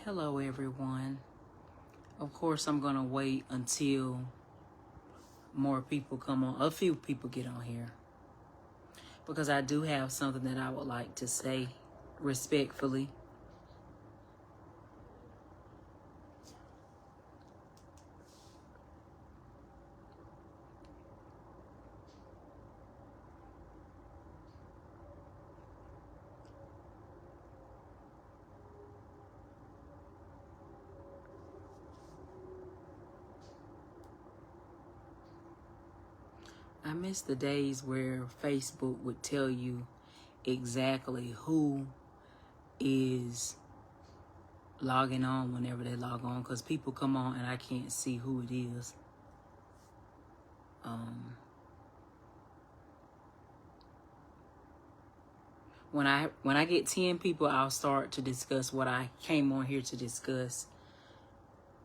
Hello everyone. Of course I'm gonna wait until more people come on, a few people get on here, because I do have something that I would like to say respectfully. I miss the days where Facebook would tell you exactly who is logging on whenever they log on, because people come on and I can't see who it is. When I get 10 people, I'll start to discuss what I came on here to discuss.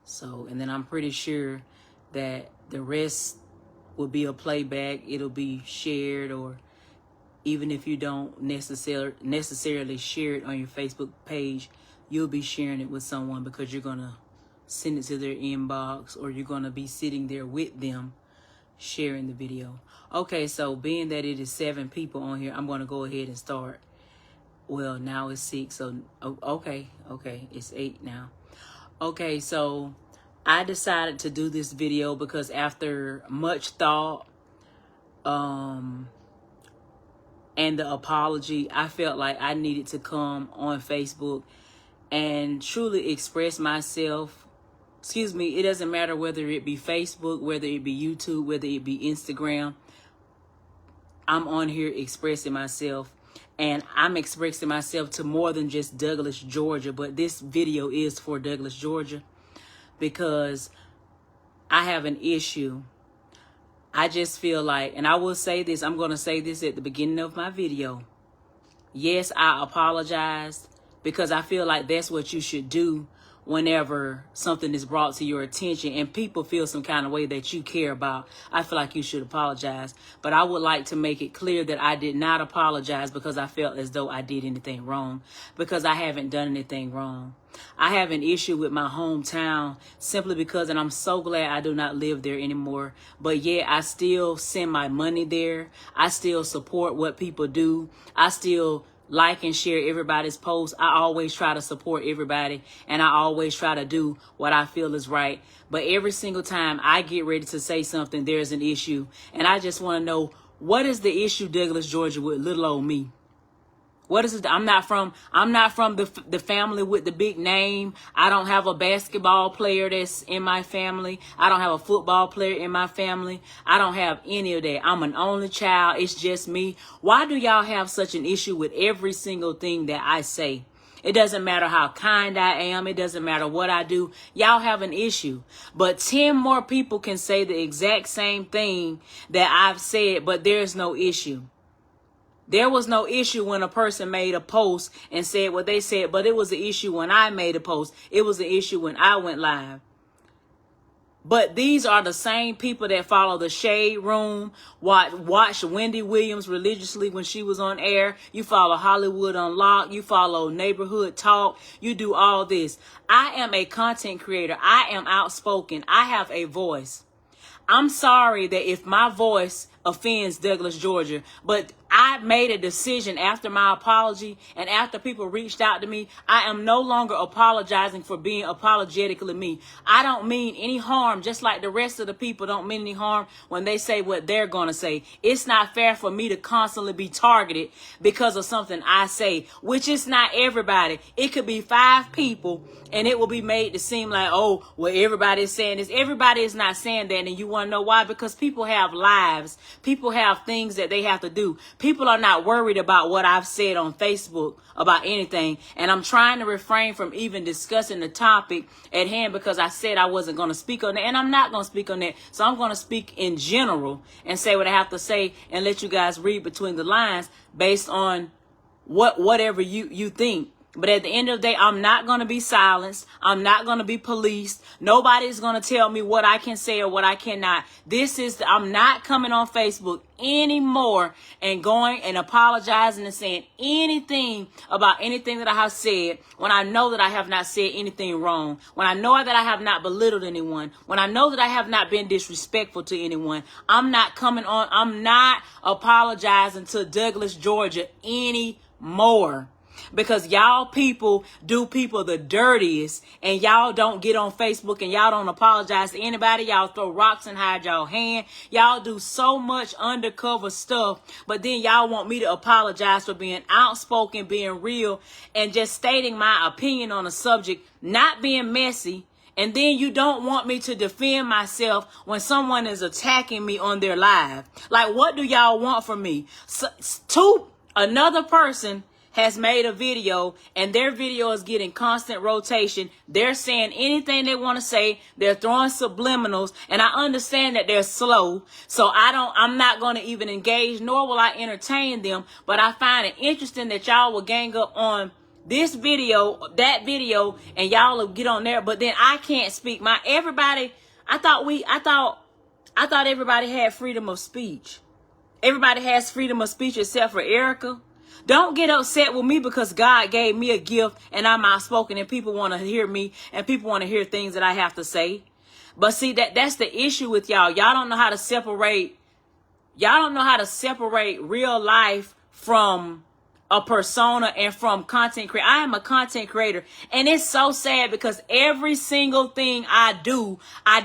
So, and then I'm pretty sure that the rest will be a playback. It'll be shared, or even if you don't necessarily share it on your Facebook page, you'll be sharing it with someone because you're going to send it to their inbox, or you're going to be sitting there with them sharing the video. Okay, so being that it is 7 people on here, I'm going to go ahead and start. Well, now it's 6, so okay, it's 8 now. Okay, so I decided to do this video because after much thought and the apology, I felt like I needed to come on Facebook and truly express myself. Excuse me, it doesn't matter whether it be Facebook, whether it be YouTube, whether it be Instagram. I'm on here expressing myself. And I'm expressing myself to more than just Douglas, Georgia. But this video is for Douglas, Georgia, because I have an issue. I just feel like, and I will say this, I'm going to say this at the beginning of my video. Yes, I apologized, because I feel like that's what you should do whenever something is brought to your attention and people feel some kind of way that you care about. I feel like you should apologize. But I would like to make it clear that I did not apologize because I felt as though I did anything wrong, because I haven't done anything wrong. I have an issue with my hometown simply because, and I'm so glad I do not live there anymore, but yet I still send my money there. I still support what people do. I still like and share everybody's posts. I always try to support everybody, and I always try to do what I feel is right. But every single time I get ready to say something, there's an issue. And I just want to know, what is the issue, Douglas, Georgia, with little old me? What is it? I'm not from the family with the big name. I don't have a basketball player that's in my family. I don't have a football player in my family. I don't have any of that. I'm an only child. It's just me. Why do y'all have such an issue with every single thing that I say? It doesn't matter how kind I am. It doesn't matter what I do. Y'all have an issue. But 10 more people can say the exact same thing that I've said, but there's no issue. There was no issue when a person made a post and said what they said, but it was an issue when I made a post. It was an issue when I went live. But these are the same people that follow the Shade Room, watch Wendy Williams religiously when she was on air. You follow Hollywood Unlocked. You follow Neighborhood Talk. You do all this. I am a content creator. I am outspoken. I have a voice. I'm sorry that if my voice offends Douglas, Georgia, but I made a decision after my apology and after people reached out to me. I am no longer apologizing for being apologetically me. I don't mean any harm, just like the rest of the people don't mean any harm when they say what they're going to say. It's not fair for me to constantly be targeted because of something I say, which is not everybody. It could be 5 people and it will be made to seem like, oh, well, everybody is saying this. Everybody is not saying that. And you want to know why? Because people have lives. People have things that they have to do. People are not worried about what I've said on Facebook about anything. And I'm trying to refrain from even discussing the topic at hand because I said I wasn't going to speak on that. And I'm not going to speak on that. So I'm going to speak in general and say what I have to say and let you guys read between the lines based on whatever you think. But at the end of the day, I'm not going to be silenced. I'm not going to be policed. Nobody's going to tell me what I can say or what I cannot. I'm not coming on Facebook anymore and going and apologizing and saying anything about anything that I have said when I know that I have not said anything wrong. When I know that I have not belittled anyone. When I know that I have not been disrespectful to anyone. I'm not apologizing to Douglas, Georgia anymore. Because y'all people do people the dirtiest, and y'all don't get on Facebook and y'all don't apologize to anybody. Y'all throw rocks and hide y'all hand. Y'all do so much undercover stuff, but then y'all want me to apologize for being outspoken, being real, and just stating my opinion on a subject, not being messy. And then you don't want me to defend myself when someone is attacking me on their live. Like, what do y'all want from me? Another person has made a video, and their video is getting constant rotation. They're saying anything they want to say. They're throwing subliminals, and I understand that they're slow, so I'm not going to even engage, nor will I entertain them. But I find it interesting that y'all will gang up on this video, that video, and y'all will get on there. But then I can't speak. I thought everybody had freedom of speech. Everybody has freedom of speech except for Erica. Don't get upset with me because God gave me a gift and I'm outspoken and people want to hear me and people want to hear things that I have to say. But see, that's the issue with y'all. Y'all don't know how to separate. Y'all don't know how to separate real life from a persona and from content creator. I am a content creator, and it's so sad because every single thing I do, I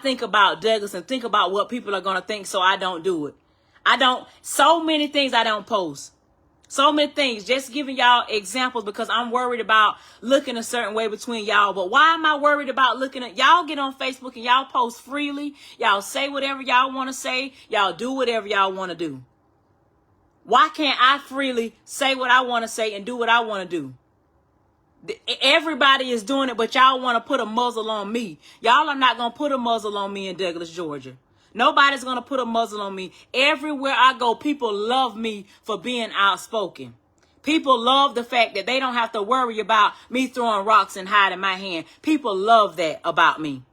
think about Douglas and think about what people are going to think, so I don't do it. So many things I don't post. So many things. Just giving y'all examples because I'm worried about looking a certain way between y'all. But why am I worried about looking at y'all? Get on Facebook and y'all post freely. Y'all say whatever y'all want to say. Y'all do whatever y'all want to do. Why can't I freely say what I want to say and do what I want to do? Everybody is doing it, but y'all want to put a muzzle on me. Y'all are not going to put a muzzle on me in Douglas, Georgia. Nobody's going to put a muzzle on me. Everywhere I go, people love me for being outspoken. People love the fact that they don't have to worry about me throwing rocks and hiding my hand. People love that about me.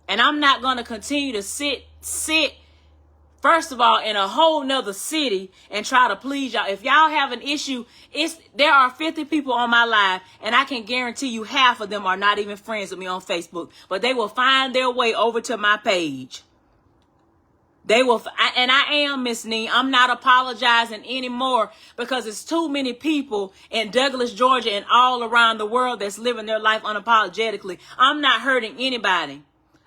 And I'm not going to continue to sit, first of all, in a whole nother city and try to please y'all. If y'all have an issue, there are 50 people on my live, and I can guarantee you half of them are not even friends with me on Facebook, but they will find their way over to my page. They will, and I am, Miss Nee, I'm not apologizing anymore because it's too many people in Douglas, Georgia, and all around the world that's living their life unapologetically. I'm not hurting anybody.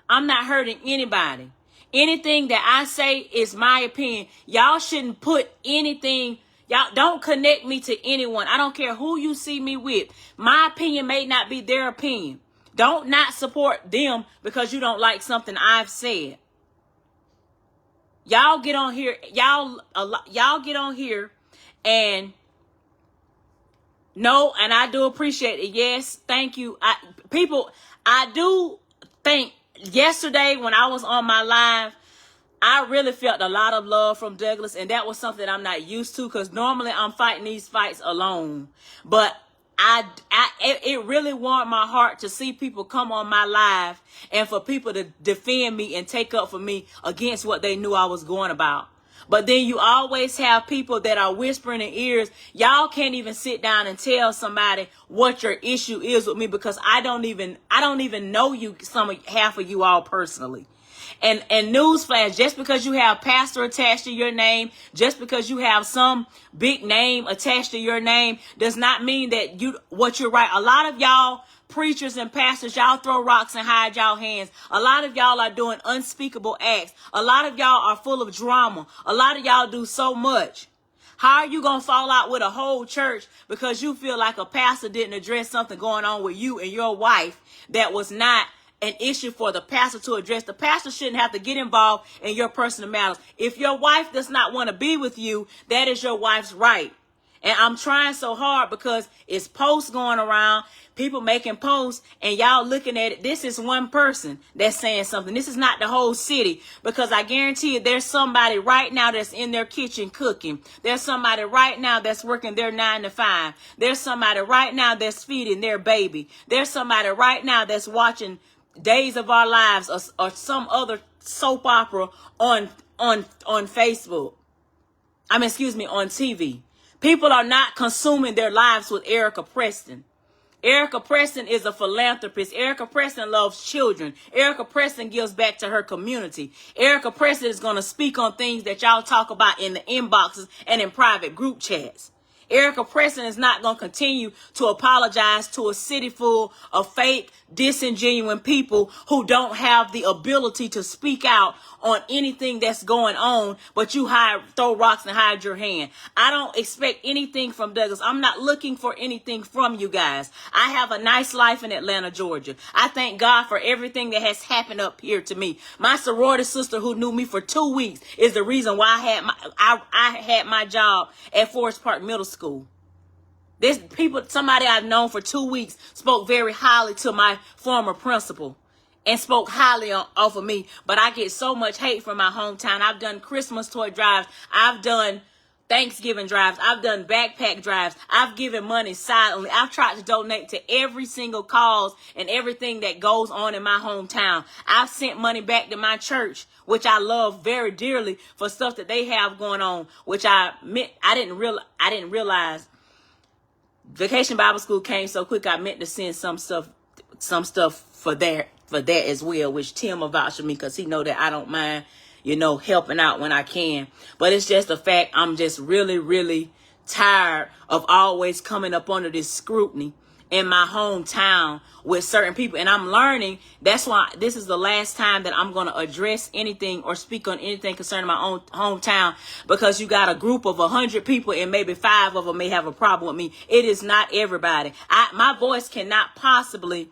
I'm not hurting anybody. Anything that I say is my opinion. Y'all shouldn't put anything. Y'all don't connect me to anyone. I don't care who you see me with. My opinion may not be their opinion. Don't not support them because you don't like something I've said. Y'all get on here. Y'all get on here and no, and I do appreciate it. Yes, thank you. I do think yesterday when I was on my live, I really felt a lot of love from Douglas, and that was something I'm not used to because normally I'm fighting these fights alone. But it really warmed my heart to see people come on my live and for people to defend me and take up for me against what they knew I was going about. But then you always have people that are whispering in ears. Y'all can't even sit down and tell somebody what your issue is with me because I don't even know you, half of you all personally. And newsflash, just because you have pastor attached to your name, just because you have some big name attached to your name, does not mean that what you're right. A lot of y'all preachers and pastors, y'all throw rocks and hide y'all hands. A lot of y'all are doing unspeakable acts. A lot of y'all are full of drama. A lot of y'all do so much. How are you going to fall out with a whole church because you feel like a pastor didn't address something going on with you and your wife that was not an issue for the pastor to address? The pastor shouldn't have to get involved in your personal matters. If your wife does not want to be with you, that is your wife's right. And I'm trying so hard because it's posts going around, people making posts, and y'all looking at it. This is one person that's saying something. This is not the whole city, because I guarantee you there's somebody right now that's in their kitchen cooking. There's somebody right now that's working their 9 to 5. There's somebody right now that's feeding their baby. There's somebody right now that's watching Days of Our Lives or some other soap opera on Facebook. On TV. People are not consuming their lives with Erica Preston. Erica Preston is a philanthropist. Erica Preston loves children. Erica Preston gives back to her community. Erica Preston is going to speak on things that y'all talk about in the inboxes and in private group chats. Erica Preston is not going to continue to apologize to a city full of fake, disingenuous people who don't have the ability to speak out on anything that's going on, but you throw rocks and hide your hand. I don't expect anything from Douglas. I'm not looking for anything from you guys. I have a nice life in Atlanta, Georgia. I thank God for everything that has happened up here to me. My sorority sister who knew me for 2 weeks is the reason why I had my job at Forest Park Middle School. Somebody I've known for 2 weeks spoke very highly to my former principal and spoke highly off of me. But I get so much hate from my hometown. I've done Christmas toy drives. I've done Thanksgiving drives. I've done backpack drives. I've given money silently. I've tried to donate to every single cause and everything that goes on in my hometown. I've sent money back to my church, which I love very dearly, for stuff that they have going on, which I didn't realize. Vacation Bible School came so quick, I meant to send some stuff for that as well, which Tim will vouch for me, because he know that I don't mind, helping out when I can. But it's just a fact, I'm just really, really tired of always coming up under this scrutiny in my hometown with certain people. And I'm learning, that's why this is the last time that I'm going to address anything or speak on anything concerning my own hometown, because you got a group of 100 people and maybe 5 of them may have a problem with me. It is not everybody. My voice cannot possibly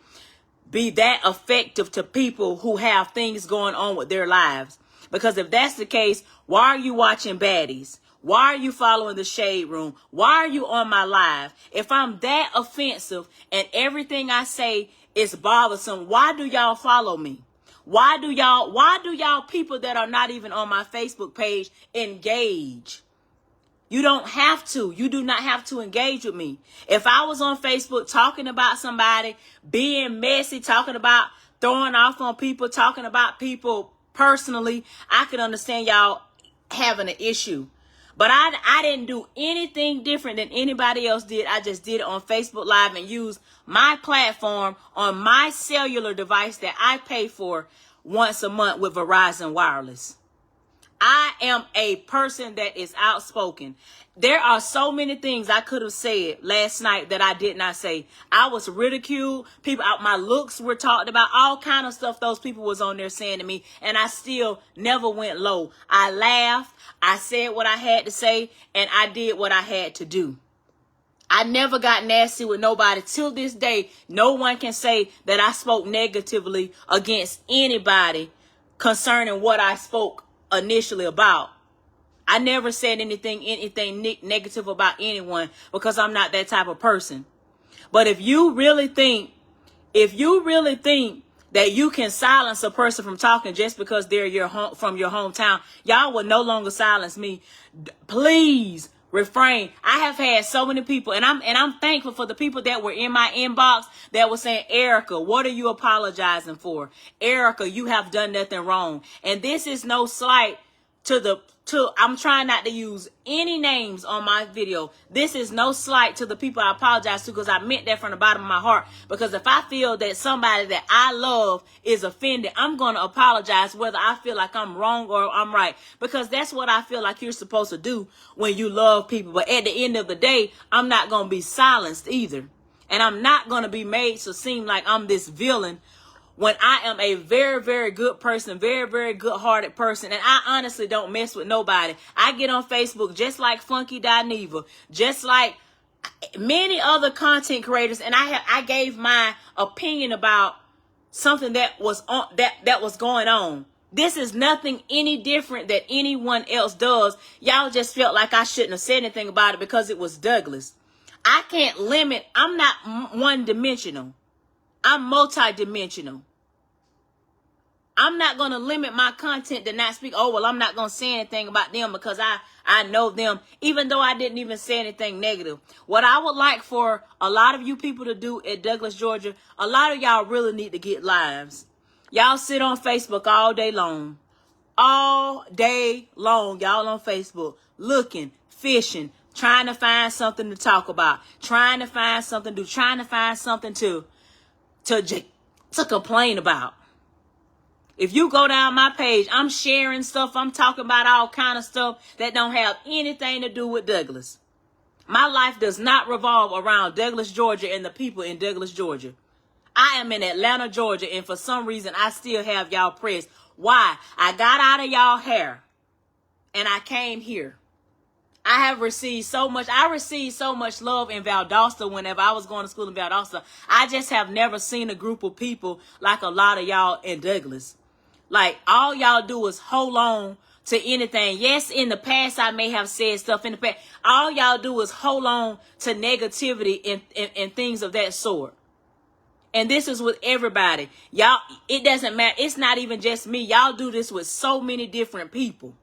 be that effective to people who have things going on with their lives. Because if that's the case, why are you watching baddies? Why are you following the Shade Room? Why are you on my live? If I'm that offensive and everything I say is bothersome, why do y'all follow me? Why do y'all people that are not even on my Facebook page engage? You don't have to. You do not have to engage with me. If I was on Facebook talking about somebody, being messy, talking about throwing off on people, talking about people personally, I could understand y'all having an issue. But I didn't do anything different than anybody else did. I just did it on Facebook Live and used my platform on my cellular device that I pay for once a month with Verizon Wireless. I am a person that is outspoken. There are so many things I could have said last night that I did not say. I was ridiculed. My looks were talked about. All kind of stuff those people was on there saying to me. And I still never went low. I laughed. I said what I had to say. And I did what I had to do. I never got nasty with nobody. Till this day, no one can say that I spoke negatively against anybody concerning what I spoke initially about. I never said anything negative about anyone, because I'm not that type of person. But if you really think that you can silence a person from talking just because they're from your hometown, y'all will no longer silence me. Please refrain. I have had so many people, and I'm thankful for the people that were in my inbox that were saying, Erica, what are you apologizing for? Erica, you have done nothing wrong. And this is no slight I'm trying not to use any names on my video. This is no slight to the people I apologize to, because I meant that from the bottom of my heart. Because if I feel that somebody that I love is offended, I'm going to apologize whether I feel like I'm wrong or I'm right. Because that's what I feel like you're supposed to do when you love people. But at the end of the day, I'm not going to be silenced either. And I'm not going to be made to seem like I'm this villain when I am a very, very good person, very, very good-hearted person, and I honestly don't mess with nobody. I get on Facebook just like Funky Dineva, just like many other content creators, and I gave my opinion about something that was going on. This is nothing any different that anyone else does. Y'all just felt like I shouldn't have said anything about it because it was Douglas. I can't limit. I'm not one-dimensional. I'm multi-dimensional. I'm not going to limit my content to not speak. Oh, well, I'm not going to say anything about them because I know them, even though I didn't even say anything negative. What I would like for a lot of you people to do at Douglas, Georgia, a lot of y'all really need to get lives. Y'all sit on Facebook all day long. All day long, y'all on Facebook, looking, fishing, trying to find something to talk about, trying to find something to do, trying to find something to complain about. If you go down my page, I'm sharing stuff. I'm talking about all kind of stuff that don't have anything to do with Douglas. My life does not revolve around Douglas, Georgia, and the people in Douglas, Georgia. I am in Atlanta, Georgia, and for some reason, I still have y'all pressed. Why? I got out of y'all hair, and I came here. I have received so much. I received so much love in Valdosta whenever I was going to school in Valdosta. I just have never seen a group of people like a lot of y'all in Douglas. Like, all y'all do is hold on to anything. Yes, in the past, I may have said stuff in the past. All y'all do is hold on to negativity and things of that sort. And this is with everybody. Y'all, it doesn't matter. It's not even just me. Y'all do this with so many different people.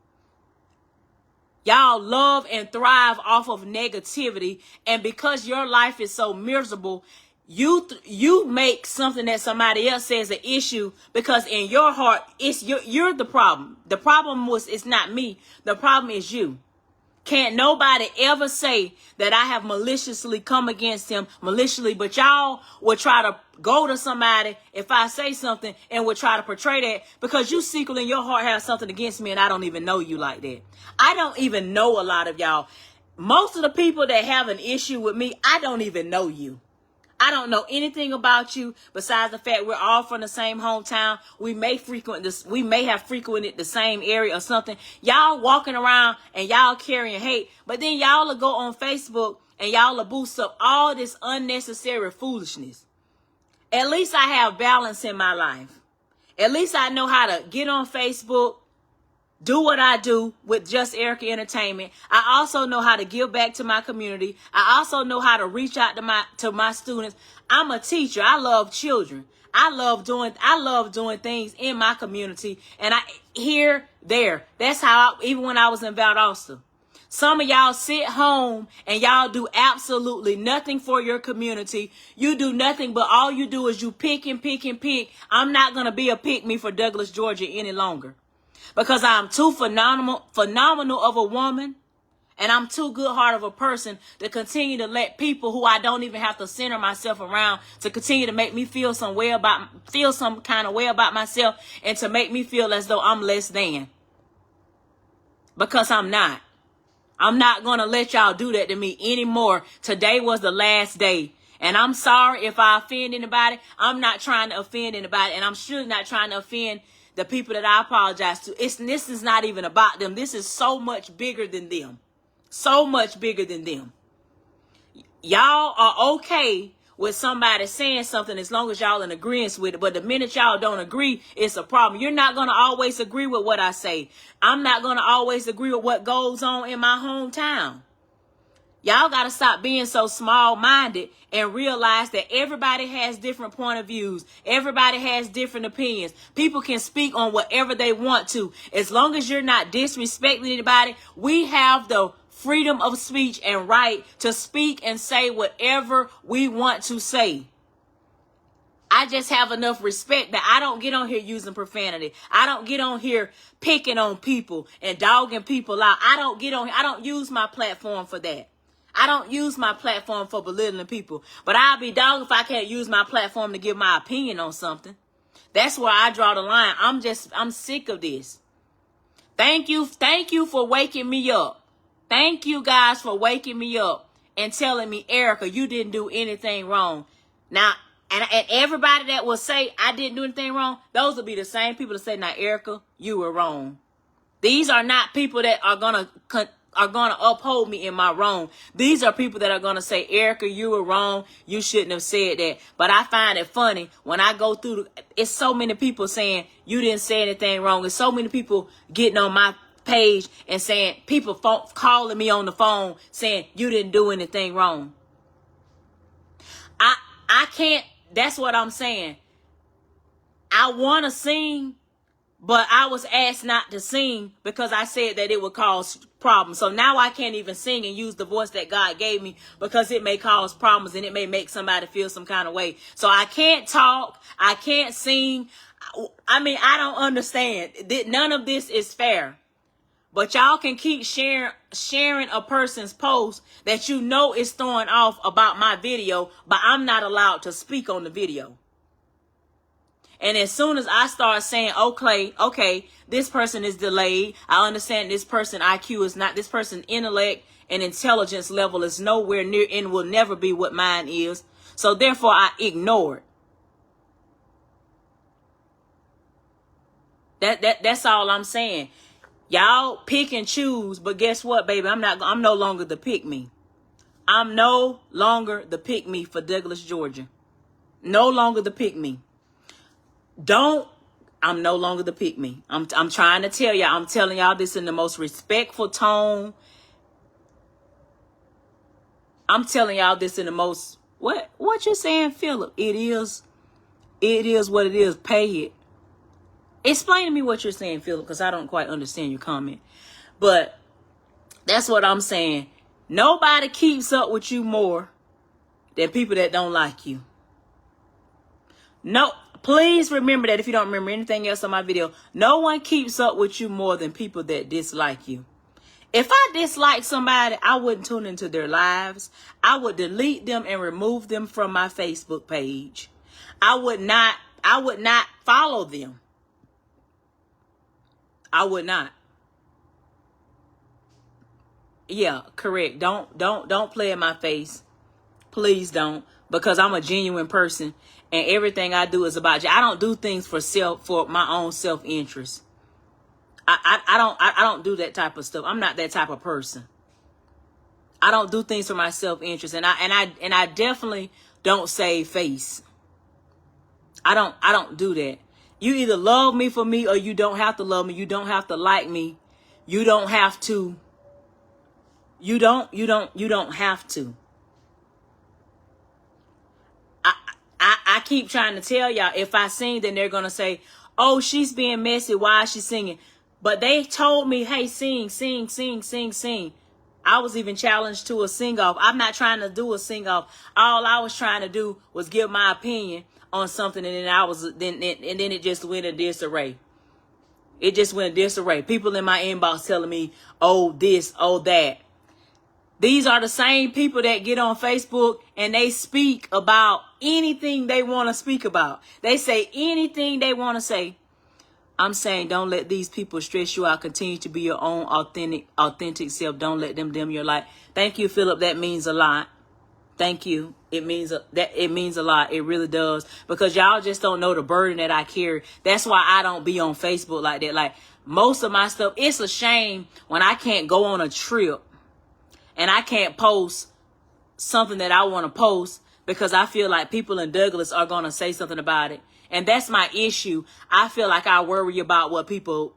Y'all love and thrive off of negativity. And because your life is so miserable, you make something that somebody else says an issue because in your heart, you're the problem. The problem it's not me. The problem is you. Can't nobody ever say that I have maliciously come against him maliciously, but y'all will try to go to somebody if I say something and will try to portray that because you secretly in your heart have something against me and I don't even know you like that. I don't even know a lot of y'all. Most of the people that have an issue with me, I don't even know you. I don't know anything about you besides the fact we're all from the same hometown. We may have frequented the same area or something. Y'all walking around and y'all carrying hate, but then y'all will go on Facebook and y'all will boost up all this unnecessary foolishness. At least I have balance in my life. At least I know how to get on Facebook, do what I do with Just Erica Entertainment. I also know how to give back to my community. I also know how to reach out to my students. I'm a teacher. I love children. I love doing things in my community. And that's how even when I was in Valdosta. Some of y'all sit home and y'all do absolutely nothing for your community. You do nothing, but all you do is you pick and pick and pick. I'm not going to be a pick me for Douglas, Georgia any longer. Because I'm too phenomenal of a woman and I'm too good-hearted of a person to continue to let people who I don't even have to center myself around to continue to make me feel some kind of way about myself and to make me feel as though I'm less than. Because I'm not. I'm not going to let y'all do that to me anymore. Today was the last day. And I'm sorry if I offend anybody. I'm not trying to offend anybody. And I'm sure not trying to offend the people that I apologize to. This is not even about them. This is so much bigger than them. So much bigger than them. Y'all are okay with somebody saying something as long as y'all in agreement with it. But the minute y'all don't agree, it's a problem. You're not going to always agree with what I say. I'm not going to always agree with what goes on in my hometown. Y'all got to stop being so small-minded and realize that everybody has different point of views. Everybody has different opinions. People can speak on whatever they want to. As long as you're not disrespecting anybody, we have the freedom of speech and right to speak and say whatever we want to say. I just have enough respect that I don't get on here using profanity. I don't get on here picking on people and dogging people out. I don't use my platform for that. I don't use my platform for belittling people. But I'll be dogged if I can't use my platform to give my opinion on something. That's where I draw the line. I'm sick of this. Thank you for waking me up. Thank you guys for waking me up and telling me, Erica, you didn't do anything wrong. Now, and everybody that will say I didn't do anything wrong, those will be the same people that say, now, Erica, you were wrong. These are not people that are going to are going to uphold me in my wrong. These are people that are going to say, Erica, you were wrong. You shouldn't have said that. But I find it funny when I go through, it's so many people saying you didn't say anything wrong. It's so many people getting on my page and saying, people calling me on the phone saying you didn't do anything wrong. I can't, that's what I'm saying. I want to sing, but I was asked not to sing because I said that it would cause problems. So now I can't even sing and use the voice that God gave me because it may cause problems and it may make somebody feel some kind of way. So I can't talk. I can't sing. I mean, I don't understand. None of this is fair. But y'all can keep sharing a person's post that you know is throwing off about my video, but I'm not allowed to speak on the video. And as soon as I start saying, okay, this person is delayed. I understand this person IQ is not, this person intellect and intelligence level is nowhere near and will never be what mine is. So therefore I ignore it. That's all I'm saying. Y'all pick and choose, but guess what, baby? I'm no longer the pick me. I'm no longer the pick me for Douglas, Georgia. No longer the pick me. I'm no longer the pick me. I'm trying to tell y'all, I'm telling y'all this in the most respectful tone. I'm telling y'all this in the most, what you saying, Philip? It is what it is. Pay it. Explain to me what you're saying, Philip, because I don't quite understand your comment. But that's what I'm saying. Nobody keeps up with you more than people that don't like you. No, please remember that if you don't remember anything else on my video, no one keeps up with you more than people that dislike you. If I dislike somebody, I wouldn't tune into their lives. I would delete them and remove them from my Facebook page. I would not follow them. I would not. Yeah, correct. Don't play in my face. Please don't, because I'm a genuine person and everything I do is about you. I don't do things for my own self-interest. I don't do that type of stuff. I'm not that type of person. I don't do things for my self-interest, and I definitely don't save face. I don't do that. You either love me for me or you don't have to love me. You don't have to like me. You don't have to. You don't have to. I keep trying to tell y'all, if I sing, then they're going to say, oh, she's being messy. Why is she singing? But they told me, hey, sing. I was even challenged to a sing-off. I'm not trying to do a sing-off. All I was trying to do was give my opinion on something, and then it just went in disarray. It just went in disarray. People in my inbox telling me, oh, this, oh, that. These are the same people that get on Facebook and they speak about anything they want to speak about. They say anything they want to say. I'm saying, don't let these people stress you out. Continue to be your own authentic self. Don't let them dim your light. Thank you, Philip. That means a lot. Thank you. It means a lot. It really does. Because y'all just don't know the burden that I carry. That's why I don't be on Facebook like that. Like most of my stuff, it's a shame when I can't go on a trip and I can't post something that I want to post because I feel like people in Douglas are going to say something about it. And that's my issue. I feel like I worry about what people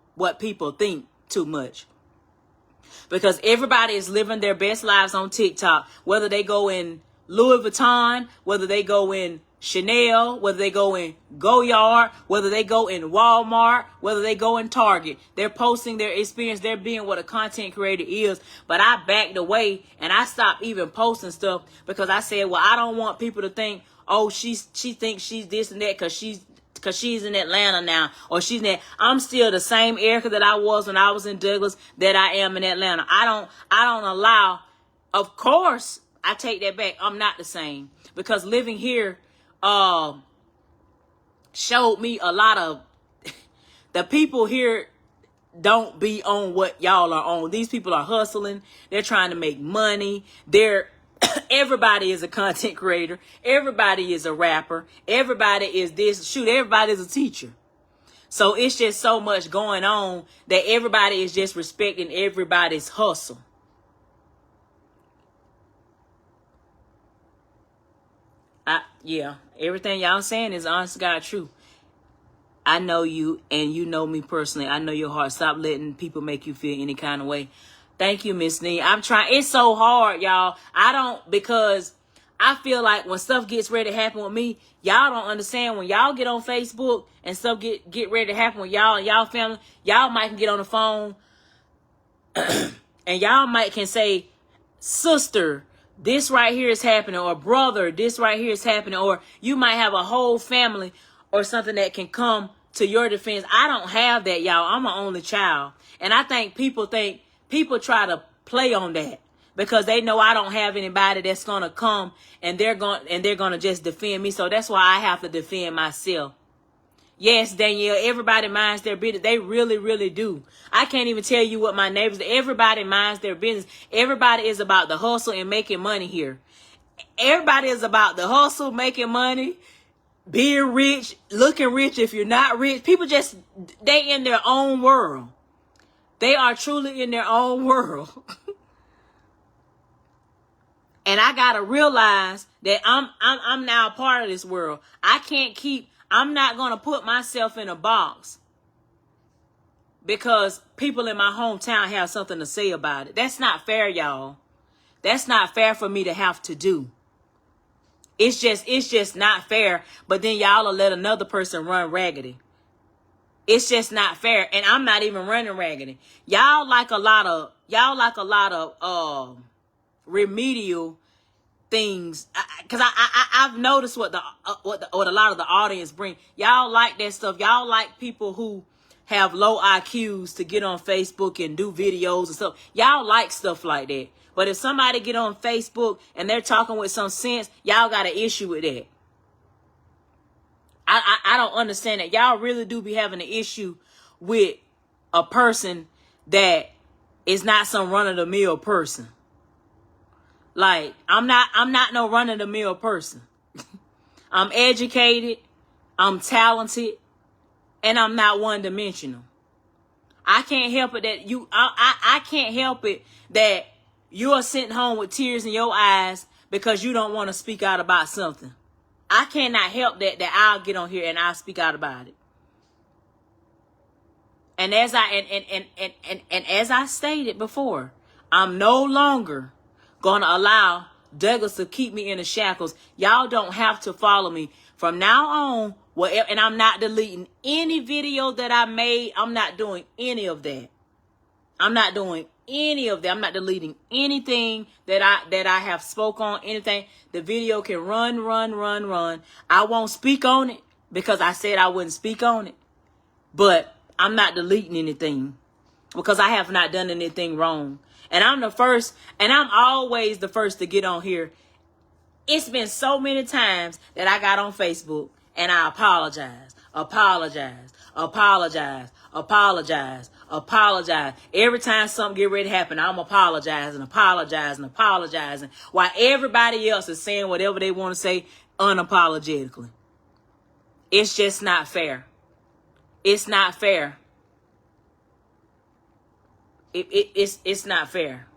think too much. Because everybody is living their best lives on TikTok, whether they go in Louis Vuitton, whether they go in Chanel, whether they go in Goyard, whether they go in Walmart, whether they go in Target. They're posting their experience. They're being what a content creator is. But I backed away and I stopped even posting stuff because I said, well, I don't want people to think, oh, she thinks she's this and that because she's in Atlanta now, or she's in that. I'm still the same Erica that I was when I was in Douglas that I am in Atlanta. I don't allow, of course, I take that back. I'm not the same because living here showed me a lot of the people here don't be on what y'all are on. These people are hustling. They're trying to make money. Everybody is a content creator. Everybody is a rapper. Everybody is this. Shoot, everybody is a teacher. So it's just so much going on that everybody is just respecting everybody's hustle. Yeah, everything y'all saying is honest to God true. I know you, and you know me personally. I know your heart. Stop letting people make you feel any kind of way. Thank you, Miss Nee. I'm trying. It's so hard, y'all. Because I feel like when stuff gets ready to happen with me, y'all don't understand. When y'all get on Facebook and stuff get ready to happen with y'all and y'all family, y'all might can get on the phone and y'all might can say, sister, this right here is happening, or brother, this right here is happening, or you might have a whole family or something that can come to your defense. I don't have that, y'all. I'm an only child. And I think people try to play on that because they know I don't have anybody that's going to come and they're going to just defend me. So that's why I have to defend myself. Yes, Danielle, everybody minds their business. They really, really do. I can't even tell you what my neighbors, everybody minds their business. Everybody is about the hustle and making money here. Everybody is about the hustle, making money, being rich, looking rich if you're not rich. People they in their own world. They are truly in their own world. And I gotta realize that I'm now a part of this world. I'm not gonna put myself in a box because people in my hometown have something to say about it. That's not fair, y'all. That's not fair for me to have to do. It's just not fair. But then y'all will let another person run raggedy. It's just not fair. And I'm not even running raggedy. Y'all like a lot of remedial things, because I've noticed what a lot of the audience bring. Y'all like that stuff. Y'all like people who have low IQs to get on Facebook and do videos and stuff. Y'all like stuff like that. But if somebody get on Facebook and they're talking with some sense, y'all got an issue with that. I don't understand that. Y'all really do be having an issue with a person that is not some run-of-the-mill person. Like, I'm not no run-of-the-mill person. I'm educated, I'm talented, and I'm not one-dimensional. I can't help it that I can't help it that you are sitting home with tears in your eyes because you don't want to speak out about something. I cannot help that I'll get on here and I'll speak out about it. And as I stated before, I'm no longer gonna allow Douglas to keep me in the shackles. Y'all don't have to follow me from now on. Whatever, and I'm not deleting any video that I made. I'm not doing any of that. I'm not doing any of that. I'm not deleting anything that I have spoke on. Anything. The video can run. I won't speak on it because I said I wouldn't speak on it. But I'm not deleting anything because I have not done anything wrong. And I'm the first, and I'm always the first to get on here. It's been so many times that I got on Facebook and I apologize. Every time something get ready to happen, I'm apologizing. While everybody else is saying whatever they want to say unapologetically. It's just not fair. It's not fair. It's not fair.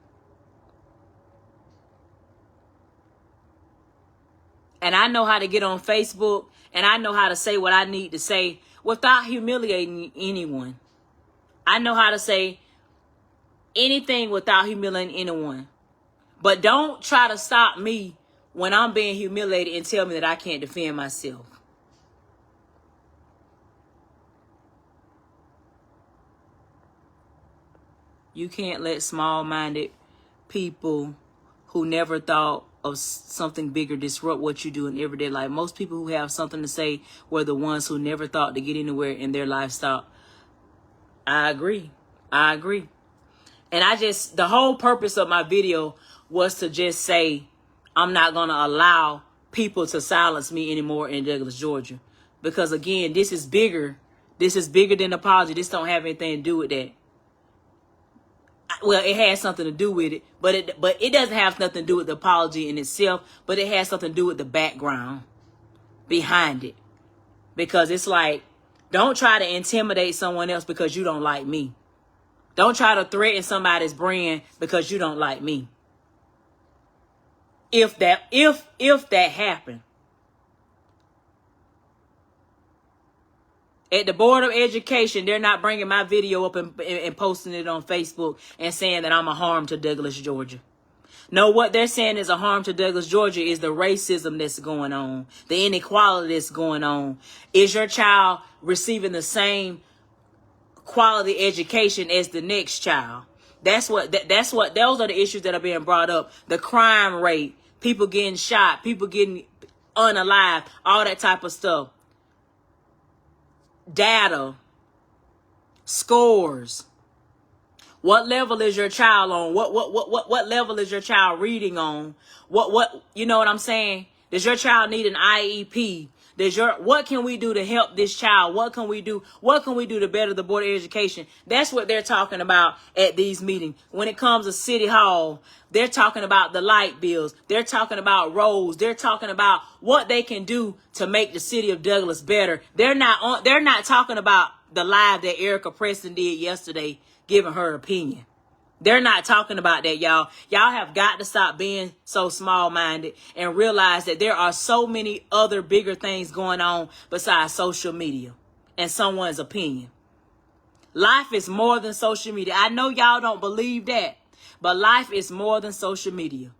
And I know how to get on Facebook and I know how to say what I need to say without humiliating anyone. I know how to say anything without humiliating anyone. But don't try to stop me when I'm being humiliated and tell me that I can't defend myself. You can't let small-minded people who never thought of something bigger disrupt what you do in everyday life. Most people who have something to say were the ones who never thought to get anywhere in their lifestyle. I agree. And the whole purpose of my video was to just say, I'm not going to allow people to silence me anymore in Douglas, Georgia. Because again, this is bigger. This is bigger than apology. This don't have anything to do with that. Well, it has something to do with it, but it doesn't have nothing to do with the apology in itself, but it has something to do with the background behind it. Because it's like, don't try to intimidate someone else because you don't like me. Don't try to threaten somebody's brand because you don't like me. If that happened. At the Board of Education, they're not bringing my video up and posting it on Facebook and saying that I'm a harm to Douglas, Georgia. No, what they're saying is a harm to Douglas, Georgia is the racism that's going on, the inequality that's going on. Is your child receiving the same quality education as the next child? Those are the issues that are being brought up. The crime rate, people getting shot, people getting unalive, all that type of stuff. Data, scores. What level is your child on? What level is your child reading on? You know what I'm saying? Does your child need an IEP? What can we do to help this child? What can we do? What can we do to better the Board of Education? That's what they're talking about at these meetings. When it comes to City Hall, they're talking about the light bills. They're talking about roads. They're talking about what they can do to make the city of Douglas better. They're not talking about the live that Erica Preston did yesterday, giving her opinion. They're not talking about that, y'all. Y'all have got to stop being so small-minded and realize that there are so many other bigger things going on besides social media and someone's opinion. Life is more than social media. I know y'all don't believe that, but life is more than social media.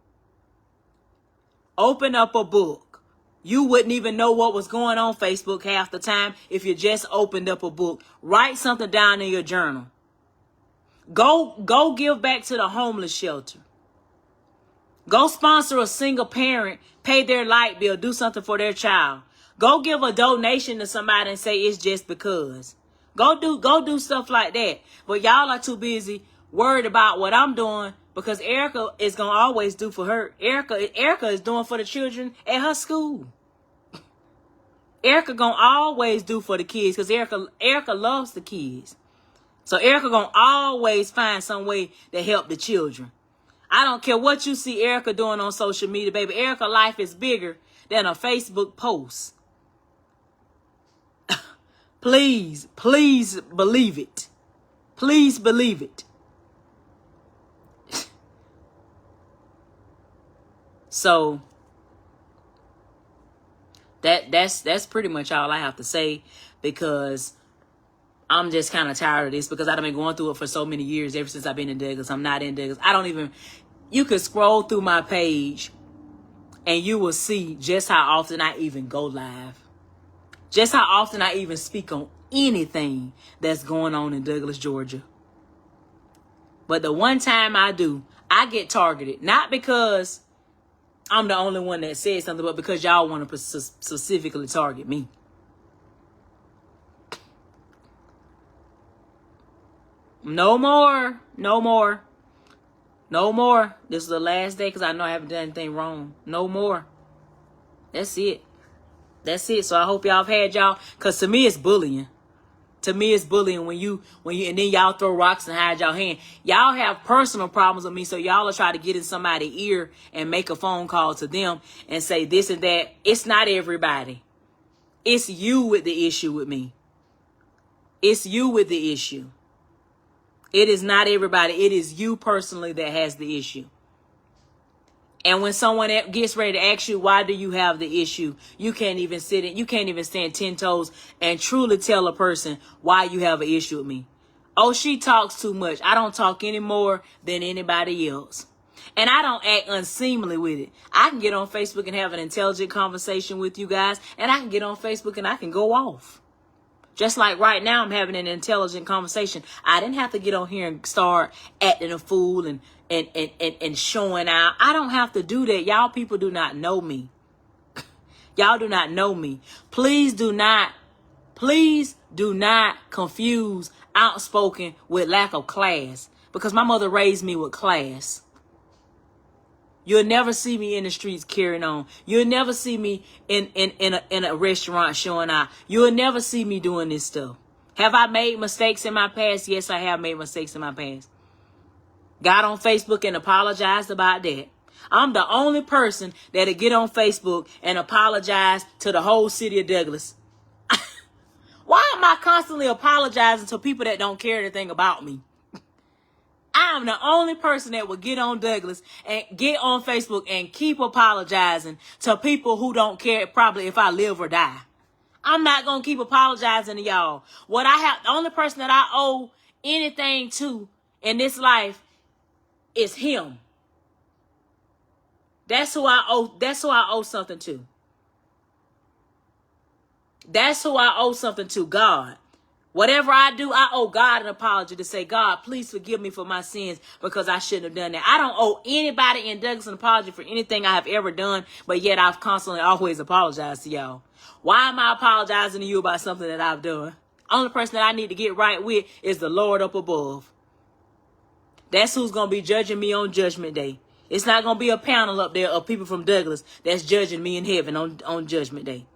Open up a book. You wouldn't even know what was going on Facebook half the time if you just opened up a book. Write something down in your journal. Go give back to the homeless shelter. Go sponsor a single parent, pay their light bill, do something for their child. Go give a donation to somebody and say it's just because. Go do stuff like that. But y'all are too busy worried about what I'm doing because Erica is going to always do for her. Erica is doing for the children at her school. Erica going to always do for the kids because Erica loves the kids. So Erica gonna always find some way to help the children. I don't care what you see Erica doing on social media, baby. Erica's life is bigger than a Facebook post. Please believe it. Please believe it. So that's pretty much all I have to say because I'm just kind of tired of this because I've been going through it for so many years ever since I've been in Douglas. I'm not in Douglas. You could scroll through my page and you will see just how often I even go live. Just how often I even speak on anything that's going on in Douglas, Georgia. But the one time I do, I get targeted. Not because I'm the only one that said something, but because y'all want to specifically target me. No more. This is the last day because I know I haven't done anything wrong. No more. That's it. So I hope y'all have had y'all. Because to me, it's bullying. To me, it's bullying when you, and then y'all throw rocks and hide y'all hand. Y'all have personal problems with me, so y'all will try to get in somebody's ear and make a phone call to them and say this and that. It's not everybody. It's you with the issue with me. It's you with the issue. It is not everybody. It is you personally that has the issue. And when someone gets ready to ask you, why do you have the issue? You can't even stand 10 toes and truly tell a person why you have an issue with me. Oh, she talks too much. I don't talk any more than anybody else. And I don't act unseemly with it. I can get on Facebook and have an intelligent conversation with you guys. And I can get on Facebook and I can go off. Just like right now, I'm having an intelligent conversation. I didn't have to get on here and start acting a fool and showing out. I don't have to do that. Y'all people do not know me. Y'all do not know me. Please do not confuse outspoken with lack of class. Because my mother raised me with class. You'll never see me in the streets carrying on. You'll never see me in a restaurant showing out. You'll never see me doing this stuff. Have I made mistakes in my past? Yes, I have made mistakes in my past. Got on Facebook and apologized about that. I'm the only person that'll get on Facebook and apologize to the whole city of Douglas. Why am I constantly apologizing to people that don't care anything about me? I'm the only person that will get on Douglas and get on Facebook and keep apologizing to people who don't care probably if I live or die. I'm not going to keep apologizing to y'all. The only person that I owe anything to in this life is him. That's who I owe something to. That's who I owe something to, God. Whatever I do, I owe God an apology to say, God, please forgive me for my sins because I shouldn't have done that. I don't owe anybody in Douglas an apology for anything I have ever done, but yet I've constantly always apologized to y'all. Why am I apologizing to you about something that I've done? Only person that I need to get right with is the Lord up above. That's who's going to be judging me on Judgment Day. It's not going to be a panel up there of people from Douglas that's judging me in heaven on Judgment Day.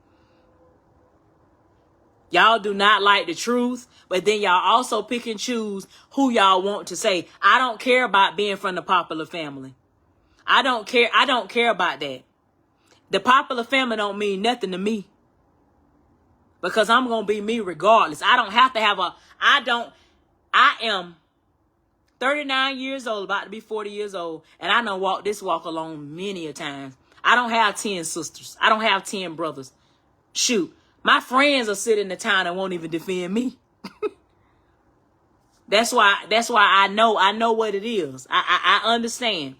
Y'all do not like the truth, but then y'all also pick and choose who y'all want to say. I don't care about being from the popular family. I don't care about that. The popular family don't mean nothing to me. Because I'm going to be me regardless. I am 39 years old, about to be 40 years old, and I done walked this walk alone many a times. I don't have 10 sisters. I don't have 10 brothers. Shoot. My friends are sitting in the town and won't even defend me. That's why I know what it is. I understand.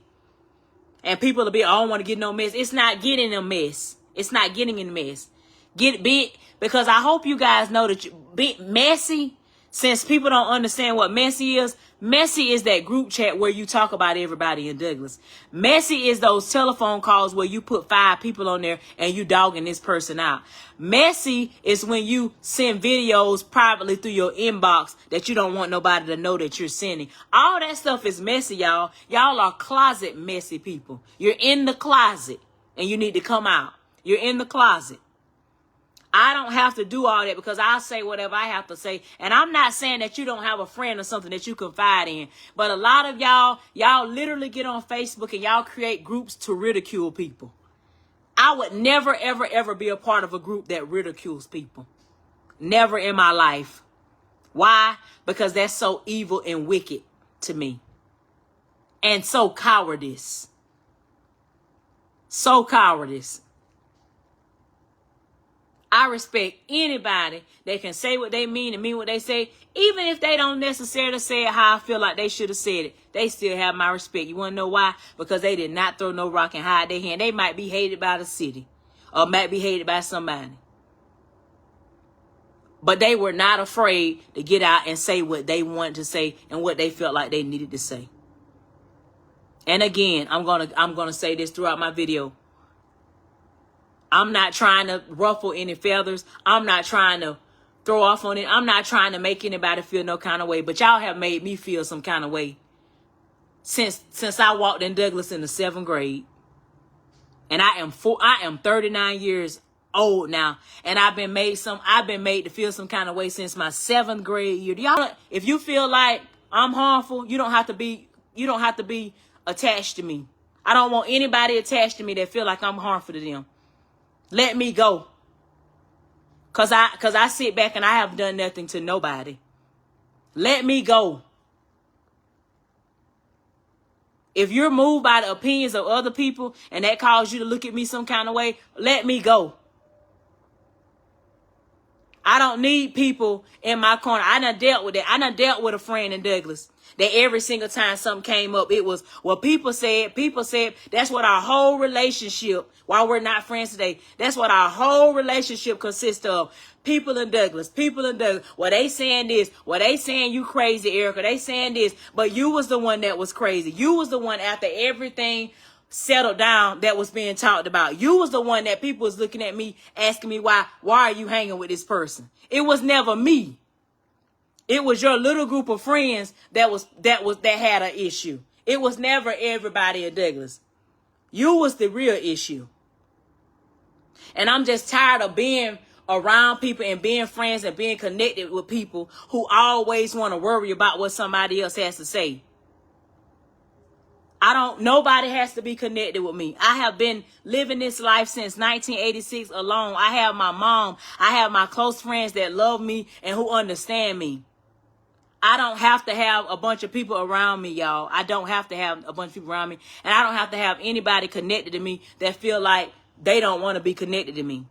And people will be, I don't want to get no mess. It's not getting a mess. It's not getting in a mess. Because I hope you guys know that messy, since people don't understand what messy is that group chat where you talk about everybody in Douglas. Messy is those telephone calls where you put 5 people on there and you dogging this person out. Messy is when you send videos privately through your inbox that you don't want nobody to know that you're sending. All that stuff is messy, y'all. Y'all are closet messy people. You're in the closet and you need to come out. You're in the closet. I don't have to do all that because I'll say whatever I have to say. And I'm not saying that you don't have a friend or something that you confide in. But a lot of y'all literally get on Facebook and y'all create groups to ridicule people. I would never, ever, ever be a part of a group that ridicules people. Never in my life. Why? Because that's so evil and wicked to me. And so cowardice. So cowardice. I respect anybody that can say what they mean and mean what they say. Even if they don't necessarily say it how I feel like they should have said it. They still have my respect. You want to know why? Because they did not throw no rock and hide their hand. They might be hated by the city. Or might be hated by somebody. But they were not afraid to get out and say what they wanted to say and what they felt like they needed to say. And again, I'm gonna say this throughout my video. I'm not trying to ruffle any feathers. I'm not trying to throw off on it. I'm not trying to make anybody feel no kind of way. But y'all have made me feel some kind of way since I walked in Douglas in the 7th grade. And I am 39 years old now. And I've been made to feel some kind of way since my 7th grade year. Y'all, if you feel like I'm harmful, you don't have to be attached to me. I don't want anybody attached to me that feel like I'm harmful to them. Let me go. Cause I sit back and I have done nothing to nobody. Let me go. If you're moved by the opinions of other people and that caused you to look at me some kind of way, let me go. I don't need people in my corner. I done dealt with that. I done dealt with a friend in Douglas that every single time something came up, it was, well, people said, that's what our whole relationship, while we're not friends today, that's what our whole relationship consists of. People in Douglas. Well, they saying this. Well, they saying you crazy, Erica. They saying this. But you was the one that was crazy. You was the one after everything settled down that was being talked about. You was the one that people was looking at me, asking me why are you hanging with this person? It was never me. It was your little group of friends that had an issue. It was never everybody at Douglas. You was the real issue. And I'm just tired of being around people and being friends and being connected with people who always want to worry about what somebody else has to say. Nobody has to be connected with me. I have been living this life since 1986 alone. I have my mom. I have my close friends that love me and who understand me. I don't have to have a bunch of people around me, y'all. I don't have to have a bunch of people around me. And I don't have to have anybody connected to me that feel like they don't want to be connected to me.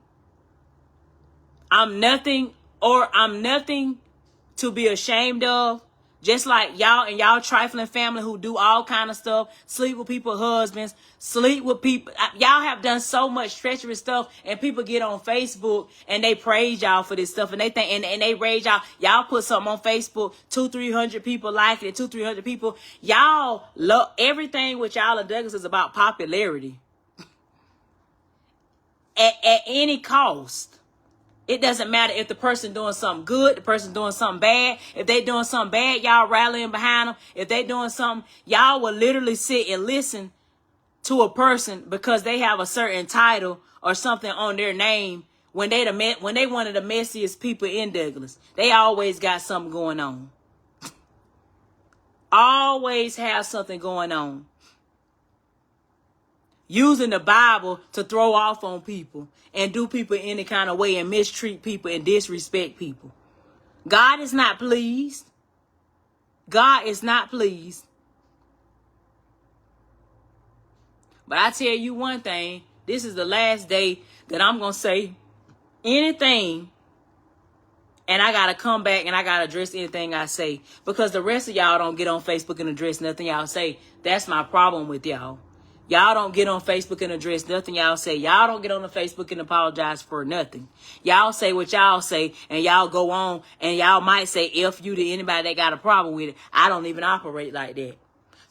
I'm nothing to be ashamed of. Just like y'all and y'all trifling family who do all kind of stuff, sleep with people's husbands, sleep with people. Y'all have done so much treacherous stuff, and people get on Facebook and they praise y'all for this stuff, and they think and they rage y'all. Y'all put something on Facebook, 200-300 people like it, 200-300 people. Y'all love everything with y'all and Douglas is about popularity at any cost. It doesn't matter if the person doing something good, the person doing something bad. If they doing something bad, y'all rallying behind them. If they doing something, y'all will literally sit and listen to a person because they have a certain title or something on their name. When they one of the messiest people in Douglas, they always got something going on. Always have something going on. Using the Bible to throw off on people and do people any kind of way and mistreat people and disrespect people. God is not pleased. God is not pleased. But I tell you one thing, this is the last day that I'm going to say anything, and I got to come back and I got to address anything I say, because the rest of y'all don't get on Facebook and address nothing y'all say. That's my problem with y'all. Y'all don't get on Facebook and address nothing y'all say. Y'all don't get on the Facebook and apologize for nothing. Y'all say what y'all say, and y'all go on, and y'all might say F you to anybody that got a problem with it. I don't even operate like that.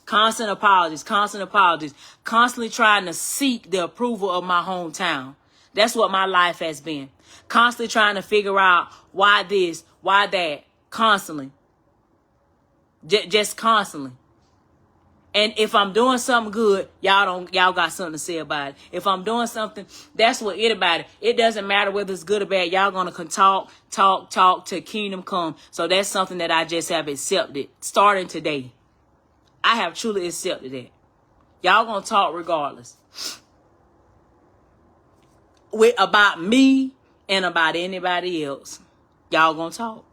Constant apologies, constantly trying to seek the approval of my hometown. That's what my life has been. Constantly trying to figure out why this, why that, constantly. Just constantly. And if I'm doing something good, y'all got something to say about it. If I'm doing something, that's what anybody. It doesn't matter whether it's good or bad. Y'all gonna talk till kingdom come. So that's something that I just have accepted starting today. I have truly accepted that. Y'all gonna talk regardless. About me and about anybody else. Y'all gonna talk.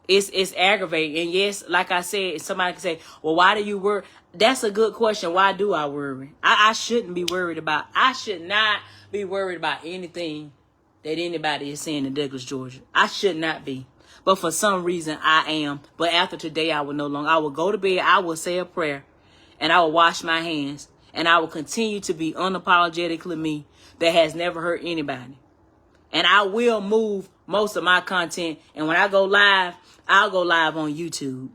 It's aggravating. And yes, like I said, somebody can say, well, why do you worry? That's a good question. Why do I worry? I shouldn't be worried about. I should not be worried about anything that anybody is saying in Douglas, Georgia. I should not be. But for some reason, I am. But after today, I will no longer. I will go to bed. I will say a prayer. And I will wash my hands. And I will continue to be unapologetically me that has never hurt anybody. And I will move most of my content. And when I go live, I'll go live on YouTube.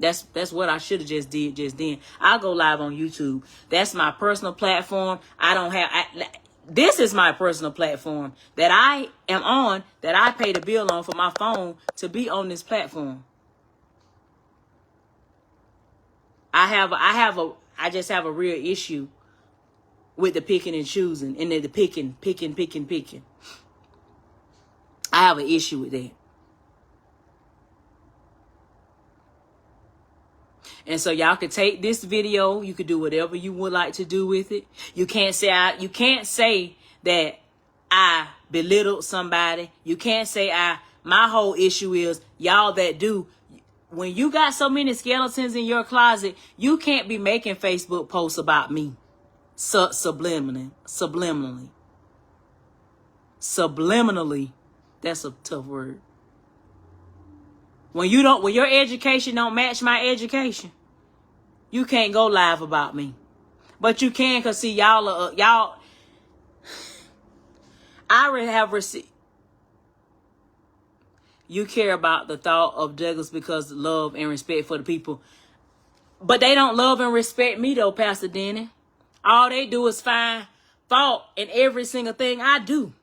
That's what I should have just did just then. I'll go live on YouTube. That's my personal platform. This is my personal platform that I am on, that I pay the bill on for my phone to be on this platform. I just have a real issue with the picking and choosing and the picking. I have an issue with that. And so y'all could take this video. You could do whatever you would like to do with it. You can't say that I belittled somebody. You can't say my whole issue is y'all that do. When you got so many skeletons in your closet, you can't be making Facebook posts about me. Subliminally. That's a tough word. When your education don't match my education, you can't go live about me. But you can, cause see y'all I already have received. You care about the thought of Douglas because love and respect for the people. But they don't love and respect me though, Pastor Denny. All they do is find fault in every single thing I do.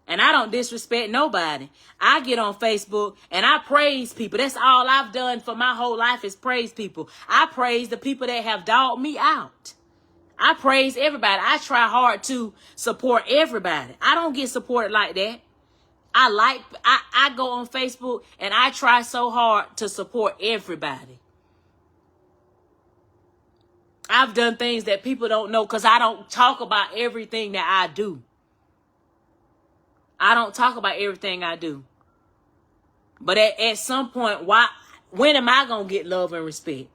And I don't disrespect nobody. I get on Facebook and I praise people. That's all I've done for my whole life is praise people. I praise the people that have dogged me out. I praise everybody. I try hard to support everybody. I don't get supported like that. I go on Facebook and I try so hard to support everybody. I've done things that people don't know because I don't talk about everything that I do. I don't talk about everything I do. But at some point, when am I going to get love and respect?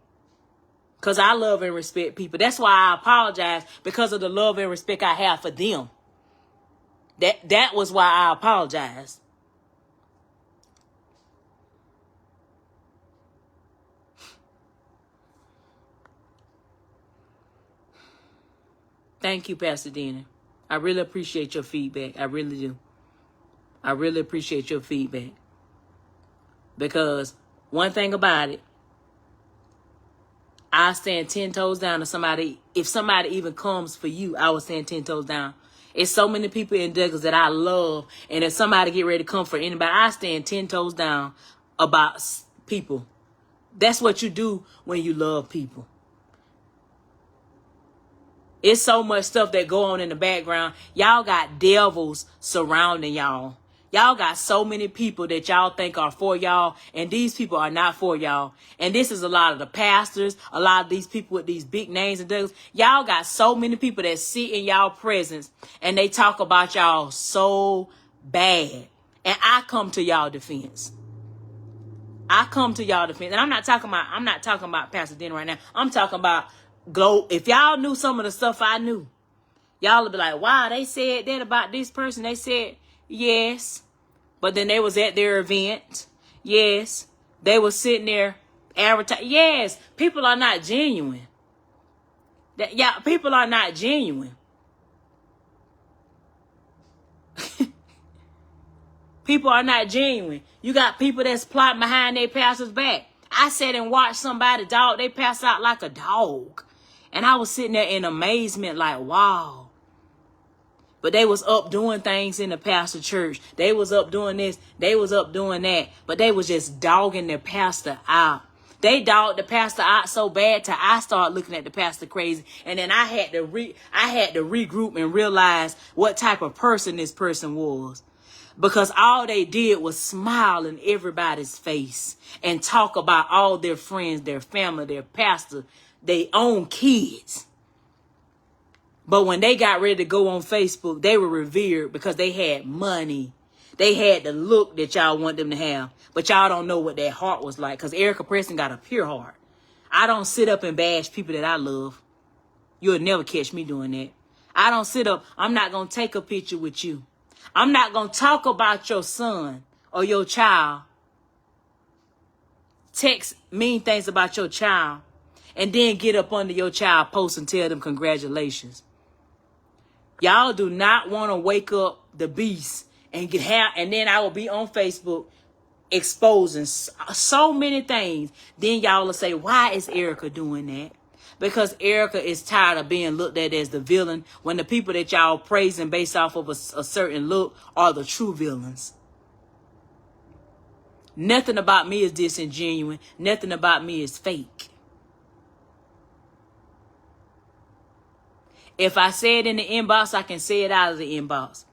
Because I love and respect people. That's why I apologize, because of the love and respect I have for them. That was why I apologized. Thank you, Pastor Dina. I really appreciate your feedback. I really do. I really appreciate your feedback. Because one thing about it, I stand 10 toes down to somebody. If somebody even comes for you, I will stand 10 toes down. It's so many people in Douglas that I love. And if somebody get ready to come for anybody, I stand 10 toes down about people. That's what you do when you love people. It's so much stuff that go on in the background. Y'all got devils surrounding y'all. Y'all got so many people that y'all think are for y'all, and these people are not for y'all. And this is a lot of the pastors, a lot of these people with these big names and things. Y'all got so many people that sit in y'all presence, and they talk about y'all so bad. And I come to y'all defense. I come to y'all defense. And I'm not talking about Pastor Denny right now. I'm talking about if y'all knew some of the stuff I knew, y'all would be like, wow, they said that about this person. They said, yes. But then they was at their event. Yes. They was sitting there advertising. Yes. People are not genuine. People are not genuine. People are not genuine. You got people that's plotting behind their pastor's back. I sat and watched somebody they pass out like a dog. And I was sitting there in amazement like, wow. But they was up doing things in the pastor church. They was up doing this. They was up doing that. But they was just dogging their pastor out. They dogged the pastor out so bad till I started looking at the pastor crazy. And then I had to regroup and realize what type of person this person was. Because all they did was smile in everybody's face and talk about all their friends, their family, their pastor, their own kids. But when they got ready to go on Facebook, they were revered because they had money. They had the look that y'all want them to have. But y'all don't know what their heart was like, because Erica Preston got a pure heart. I don't sit up and bash people that I love. You'll never catch me doing that. I don't sit up. I'm not going to take a picture with you. I'm not going to talk about your son or your child. Text mean things about your child and then get up under your child post and tell them congratulations. Y'all do not want to wake up the beast and and then I will be on Facebook exposing so many things. Then y'all will say, why is Erica doing that? Because Erica is tired of being looked at as the villain when the people that y'all praising based off of a certain look are the true villains. Nothing about me is disingenuous. Nothing about me is fake. If I say it in the inbox, I can say it out of the inbox.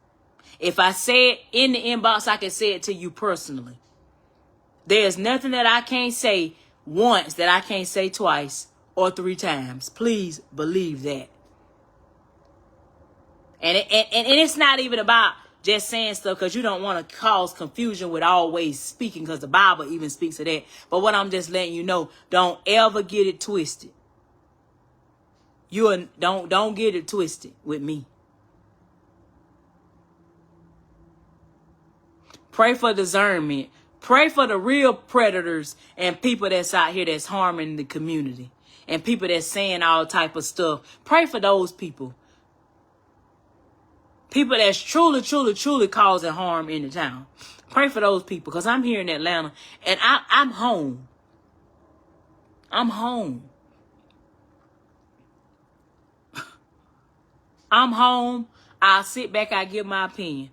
If I say it in the inbox, I can say it to you personally. There's nothing that I can't say once that I can't say twice or 3 times. Please believe that. And it's not even about just saying stuff because you don't want to cause confusion with always speaking, because the Bible even speaks of that. But what I'm just letting you know, don't ever get it twisted. Don't get it twisted with me. Pray for discernment. Pray for the real predators and people that's out here that's harming the community. And people that's saying all type of stuff. Pray for those people. People that's truly causing harm in the town. Pray for those people. Because I'm here in Atlanta. And I'm home. I'm home. I'm home. I'll sit back. I give my opinion.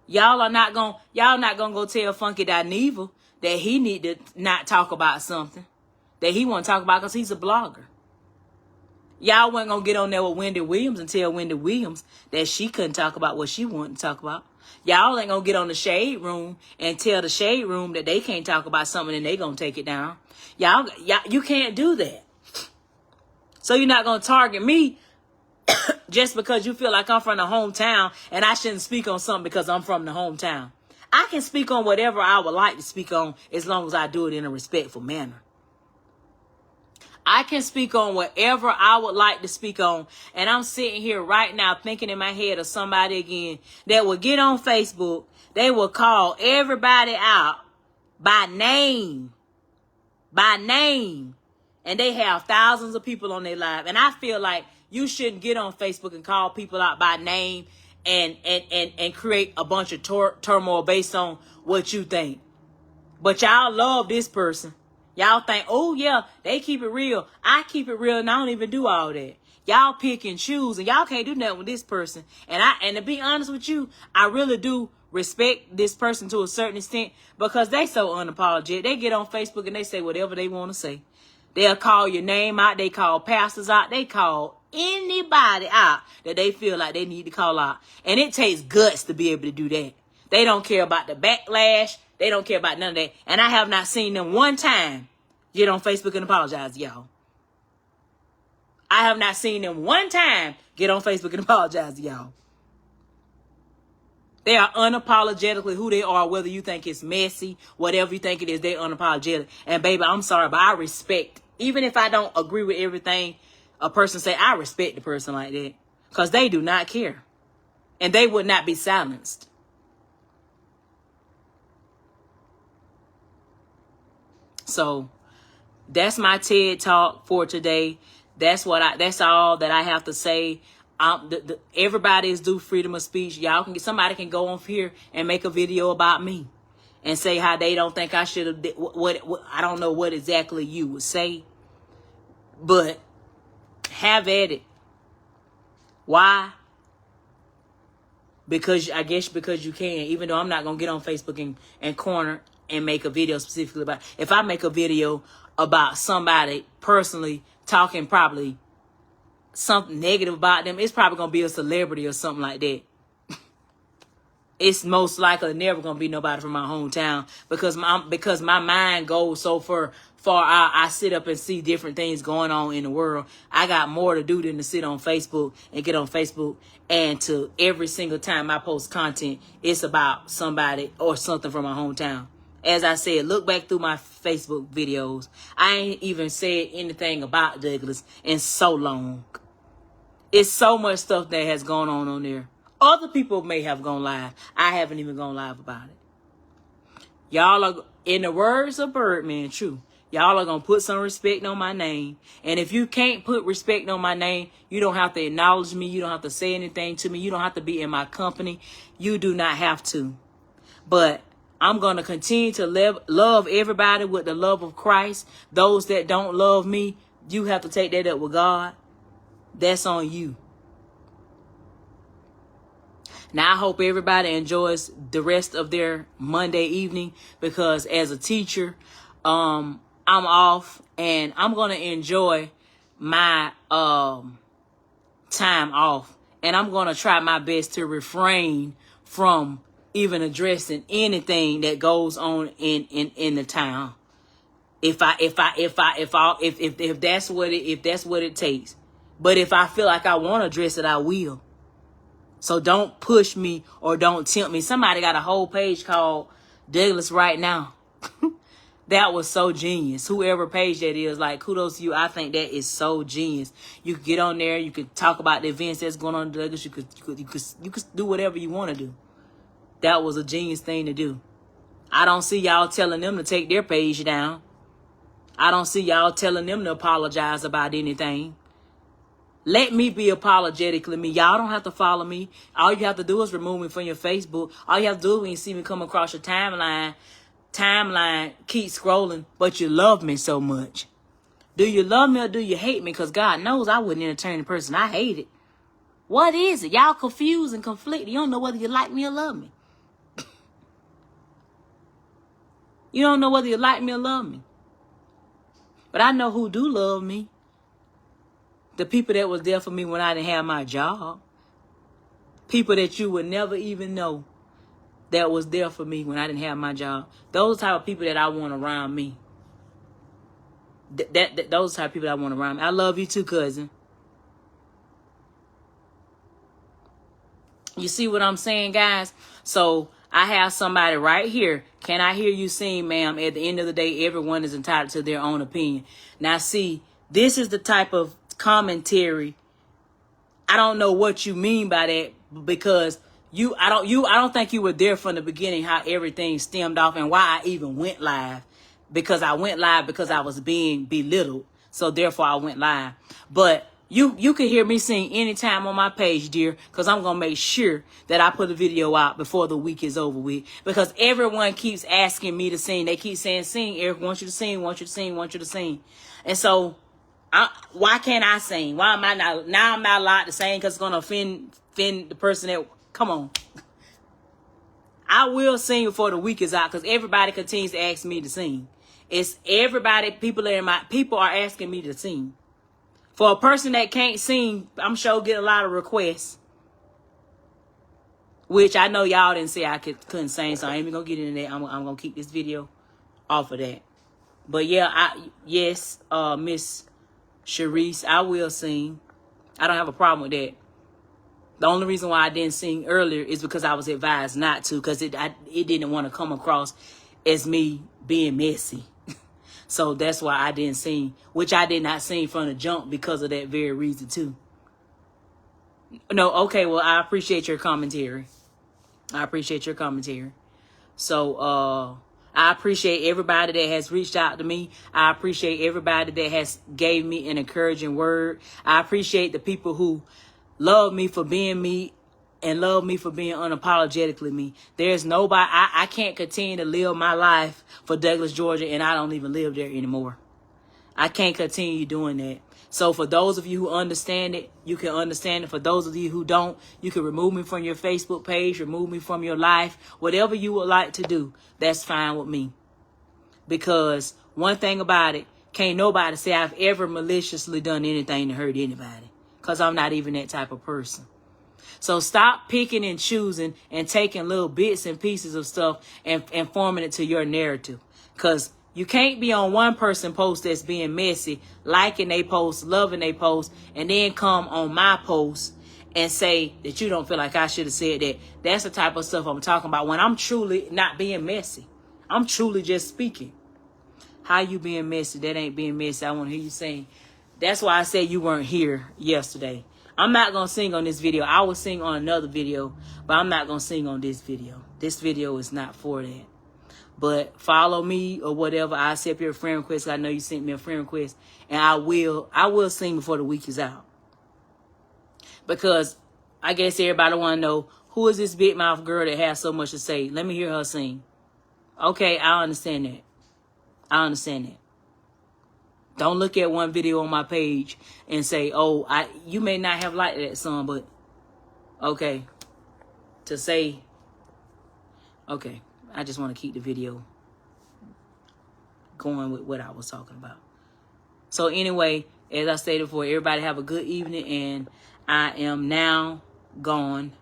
Y'all not gonna go tell Funky Dineva that he need to not talk about something that he want to talk about because he's a blogger. Y'all wasn't gonna get on there with Wendy Williams and tell Wendy Williams that she couldn't talk about what she wanted to talk about. Y'all ain't gonna get on the Shade Room and tell the Shade Room that they can't talk about something and they gonna take it down. Y'all, you can't do that. So you're not gonna target me just because you feel like I'm from the hometown and I shouldn't speak on something because I'm from the hometown. I can speak on whatever I would like to speak on as long as I do it in a respectful manner. I can speak on whatever I would like to speak on. And I'm sitting here right now thinking in my head of somebody again that will get on Facebook. They will call everybody out by name. By name. And they have thousands of people on their live. And I feel like you shouldn't get on Facebook and call people out by name and create a bunch of turmoil based on what you think. But y'all love this person. Y'all think, oh yeah, they keep it real. I keep it real and I don't even do all that. Y'all pick and choose and y'all can't do nothing with this person. And to be honest with you, I really do respect this person to a certain extent because they so unapologetic. They get on Facebook and they say whatever they want to say. They'll call your name out. They call pastors out. They call anybody out that they feel like they need to call out. And it takes guts to be able to do that. They don't care about the backlash. They don't care about none of that. And I have not seen them one time get on Facebook and apologize to y'all. I have not seen them one time get on Facebook and apologize to y'all. They are unapologetically who they are, whether you think it's messy, whatever you think it is, they're unapologetic. And baby, I'm sorry, but I respect, even if I don't agree with everything a person say, I respect the person like that. Because they do not care. And they would not be silenced. So that's my TED Talk for today. That's all that I have to say. Everybody is due freedom of speech. Somebody can go on here and make a video about me and say how they don't think I should have. What I don't know what exactly you would say, but have at it. Why? Because I guess because you can. Even though I'm not gonna get on Facebook and corner and make a video specifically about. If I make a video about somebody personally talking probably something negative about them, it's probably gonna be a celebrity or something like that. It's most likely never gonna be nobody from my hometown because my mind goes so far out. I sit up and see different things going on in the world. I got more to do than to sit on Facebook and get on Facebook and to every single time I post content, it's about somebody or something from my hometown. As I said, look back through my Facebook videos. I ain't even said anything about Douglas in so long. It's so much stuff that has gone on there. Other people may have gone live. I haven't even gone live about it. Y'all are, in the words of Birdman, true. Y'all are going to put some respect on my name. And if you can't put respect on my name, you don't have to acknowledge me. You don't have to say anything to me. You don't have to be in my company. You do not have to. But I'm going to continue to love everybody with the love of Christ. Those that don't love me, you have to take that up with God. That's on you. Now, I hope everybody enjoys the rest of their Monday evening because as a teacher, I'm off and I'm going to enjoy my time off. And I'm going to try my best to refrain from even addressing anything that goes on in the town. If that's what it takes. But if I feel like I want to address it, I will. So don't push me or don't tempt me. Somebody got a whole page called Douglas Right Now. That was so genius. Whoever page that is, like, kudos to you. I think that is so genius. You could get on there. You could talk about the events that's going on in Douglas. You could do whatever you want to do. That was a genius thing to do. I don't see y'all telling them to take their page down. I don't see y'all telling them to apologize about anything. Let me be apologetically me. Y'all don't have to follow me. All you have to do is remove me from your Facebook. All you have to do when you see me come across your timeline, keep scrolling, but you love me so much. Do you love me or do you hate me? Because God knows I wouldn't entertain the person I hated. What is it? Y'all confused and conflicted. You don't know whether you like me or love me. You don't know whether you like me or love me. But I know who do love me. The people that was there for me when I didn't have my job. People that you would never even know that was there for me when I didn't have my job. Those type of people that I want around me. Those type of people that I want around me. I love you too, cousin. You see what I'm saying, guys? So I have somebody right here. Can I hear you sing, ma'am? At the end of the day, everyone is entitled to their own opinion. Now, see, This is the type of commentary. I don't know what you mean by that, because I don't think you were there from the beginning, how everything stemmed off and why I even went live. Because I went live because I was being belittled. So therefore I went live. But you can hear me sing anytime on my page, dear, because I'm going to make sure that I put a video out before the week is over with. Because everyone keeps asking me to sing. They keep saying, sing, Eric, want you to sing, want you to sing, want you to sing. And so why can't I sing? Why am I not? Now I'm not allowed to sing because it's going to offend the person that, come on. I will sing before the week is out because everybody continues to ask me to sing. It's everybody, people are asking me to sing. For a person that can't sing, I'm sure get a lot of requests. Which I know y'all didn't say I couldn't sing, so I ain't even gonna get into that. I'm gonna keep this video off of that. But yeah, yes, Miss Sharice, I will sing. I don't have a problem with that. The only reason why I didn't sing earlier is because I was advised not to, because it didn't want to come across as me being messy. So that's why I didn't sing, which I did not sing from the jump because of that very reason too. No, okay, well, I appreciate your commentary. I appreciate your commentary. So I appreciate everybody that has reached out to me. I appreciate everybody that has gave me an encouraging word. I appreciate the people who love me for being me and love me for being unapologetically me. There's nobody, I can't continue to live my life for Douglas, Georgia, and I don't even live there anymore. I can't continue doing that. So for those of you who understand it, you can understand it. For those of you who don't, you can remove me from your Facebook page, remove me from your life, whatever you would like to do, that's fine with me. Because one thing about it, can't nobody say I've ever maliciously done anything to hurt anybody. Because I'm not even that type of person. So stop picking and choosing and taking little bits and pieces of stuff and forming it to your narrative. Because you can't be on one person post that's being messy, liking they post, loving they post, and then come on my post and say that you don't feel like I should have said that. That's the type of stuff I'm talking about when I'm truly not being messy. I'm truly just speaking. How you being messy? That ain't being messy. I want to hear you saying. That's why I said you weren't here yesterday. I'm not going to sing on this video. I will sing on another video, but I'm not going to sing on this video. This video is not for that. But follow me or whatever. I accept your friend request. I know you sent me a friend request. And I will sing before the week is out. Because I guess everybody want to know, who is this big mouth girl that has so much to say? Let me hear her sing. Okay, I understand that. I understand that. Don't look at one video on my page and say, oh, you may not have liked that song, but okay. To say, okay, I just want to keep the video going with what I was talking about. So anyway, as I stated before, everybody have a good evening, and I am now gone.